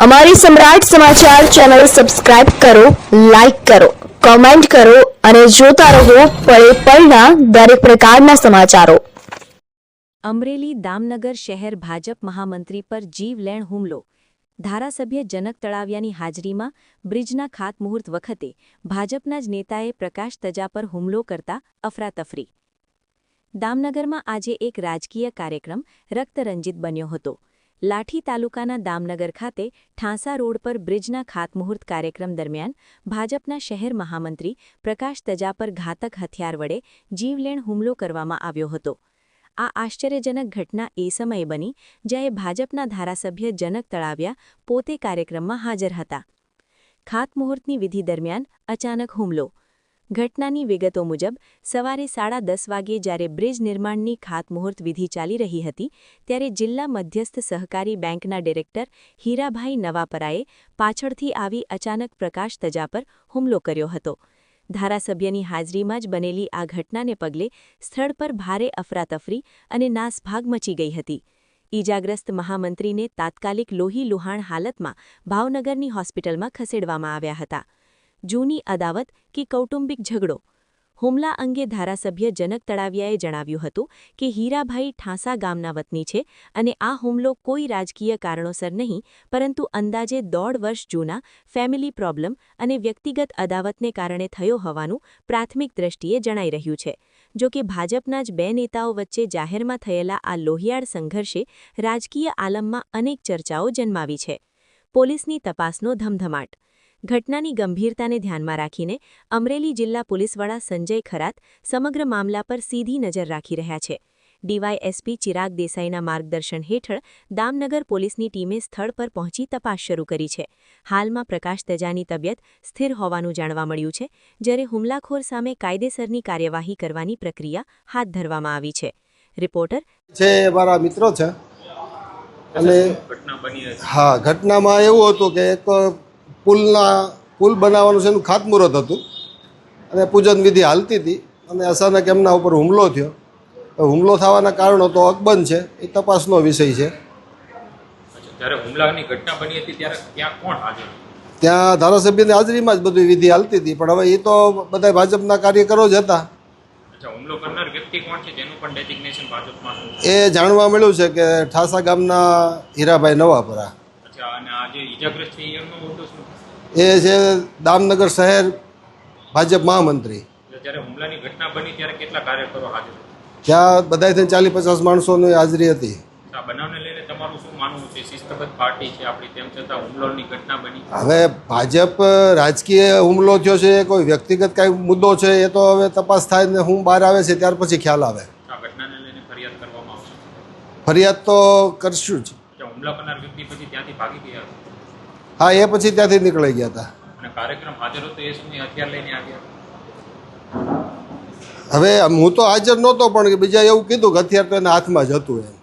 અમારી સમ્રાટ સમાચાર ચેનલ સબસ્ક્રાઇબ કરો, લાઈક કરો, કોમેન્ટ કરો અને જોતા રહો પળે પળના દરેક પ્રકારના સમાચારો। અમરેલી દામનગર શહેર ભાજપ મહામંત્રી પર જીવલેણ હુમલો। ધારાસભ્ય જનક તળાવિયાની હાજરીમાં બ્રિજના ખાતમુહૂર્ત વખતે ભાજપના જ નેતાએ પ્રકાશ તજા પર હુમલો કરતા અફરાતફરી। દામનગરમાં આજે એક રાજકીય કાર્યક્રમ રક્તરંજિત બન્યો હતો। લાઠી તાલુકાના દામનગર ખાતે ઠાંસા રોડ પર બ્રિજના ખાતમુહૂર્ત કાર્યક્રમ દરમિયાન ભાજપના શહેર મહામંત્રી પ્રકાશ તજા પર ઘાતક હથિયાર વડે જીવલેણ હુમલો કરવામાં આવ્યો હતો। આ આશ્ચર્યજનક ઘટના એ સમયે બની જ્યારે ભાજપના ધારાસભ્ય જનક તળાવિયા પોતે કાર્યક્રમમાં હાજર હતા। ખાતમુહૂર્તની વિધિ દરમિયાન અચાનક હુમલો। ઘટનાની વિગતો મુજબ સવારે 10:30 વાગ્યે જ્યારે બ્રિજ નિર્માણની ખાતમુહૂર્ત વિધિ ચાલી રહી હતી ત્યારે જિલ્લા મધ્યસ્થ સહકારી બેંકના ડિરેક્ટર હીરાભાઈ નવાપરાએ પાછળથી આવી અચાનક પ્રકાશ તજા પર હુમલો કર્યો હતો। ધારાસભ્યની હાજરીમાં જ બનેલી આ ઘટનાને પગલે સ્થળ પર ભારે અફરાતફરી અને નાસભાગ મચી ગઈ હતી। ઈજાગ્રસ્ત મહામંત્રીને તાત્કાલિક લોહી લુહાણ હાલતમાં ભાવનગરની હોસ્પિટલમાં ખસેડવામાં આવ્યા હતા। જૂની અદાવત કે કૌટુંબિક ઝઘડો। હુમલા અંગે ધારાસભ્ય જનક તળાવિયાએ જણાવ્યું હતું કે હીરાભાઈ ઠાંસા ગામના વતની છે અને આ હુમલો કોઈ રાજકીય કારણોસર નહીં પરંતુ અંદાજે 1.5 વર્ષ જૂના ફેમિલી પ્રોબ્લેમ અને વ્યક્તિગત અદાવતને કારણે થયો હોવાનું પ્રાથમિક દ્રષ્ટિએ જણાઈ રહ્યું છે। જો કે ભાજપના જ બે નેતાઓ વચ્ચે જાહેરમાં થયેલા આ લોહિયાળ સંઘર્ષે રાજકીય આલમમાં અનેક ચર્ચાઓ જન્માવી છે। પોલીસની તપાસનો ધમધમાટ। ઘટનાની ગંભીરતાને ધ્યાનમાં રાખીને અમરેલી જિલ્લા પોલીસ વડા સંજય ખરાત સમગ્ર મામલા પર સીધી નજર રાખી રહ્યા છે। ડીવાયએસપી ચિરાગ દેસાઈના માર્ગદર્શન હેઠળ દામનગર પોલીસની ટીમે સ્થળ પર પહોંચી તપાસ શરૂ કરી છે। હાલમાં પ્રકાશ તજાની તબિયત સ્થિર હોવાનું જાણવા મળ્યું છે જ્યારે હુમલાખોર સામે કાયદેસરની કાર્યવાહી કરવાની પ્રક્રિયા હાથ ધરવામાં આવી છે। રિપોર્ટર છે મારા મિત્રો છે અને હા ઘટનામાં એવું હતું કે એક પુલ બનાવવાનું છે એનું ખાતમુહૂર્ત હતું અને પૂજન વિધિ હાલતી હતી અને અચાનક એમના ઉપર હુમલો થયો। હુમલો થવાના કારણો તો અકબંધ છે, એ તપાસનો વિષય છે। જ્યારે હુમલાની ઘટના બની હતી ત્યારે ત્યાં કોણ હાજર? ત્યાં ધારાસભ્યની હાજરીમાં જ બધી વિધિ હાલતી હતી પણ હવે એ તો બધા ભાજપના કાર્યકરો જ હતા। હુમલો કરનાર વ્યક્તિ કોણ છે જેનું પણ ડેઝિગ્નેશન ભાજપમાં એ જાણવા મળ્યું છે કે ઠાસા ગામના હીરાભાઈ નવાપરા। અને આ જે ઈજાગ્રસ્ત છે એમનો હોદ્દો શું? એ છે દામનગર શહેર ભાજપ મહામંત્રી। જ્યારે હુમલાની ઘટના બની ત્યારે કેટલા કાર્યકરો હાજર હતા? ત્યાં બધાય થઈને 40-50 માણસોની હાજરી હતી। આ બનાવને લઈને તમારું શું માનવું છે? શિસ્તબદ્ધ પાર્ટી છે આપણી, તેમ છતાં હુમલાની ઘટના બની। હવે ભાજપ રાજકીય હુમલો થયો છે, કોઈ વ્યક્તિગત કાંઈ મુદ્દો છે એ તો હવે તપાસ થાય ને હું બહાર આવે છે ત્યાર પછી ખ્યાલ આવે। આ ઘટનાને લઈને ફરિયાદ કરવામાં આવશે? ફરિયાદ તો કરશું જ। હુમલા કરનાર વ્યક્તિ પછી ત્યાંથી ભાગી ગયા? હા, એ પછી ત્યાંથી નીકળી ગયા હતા। અને કાર્યક્રમ હાજર હતો એ સમયે હથિયાર લઈને આવ્યા? હવે હું તો હાજર નહોતો પણ બીજા એવું કીધું કે હથિયાર તો એના હાથમાં જ હતું એમ।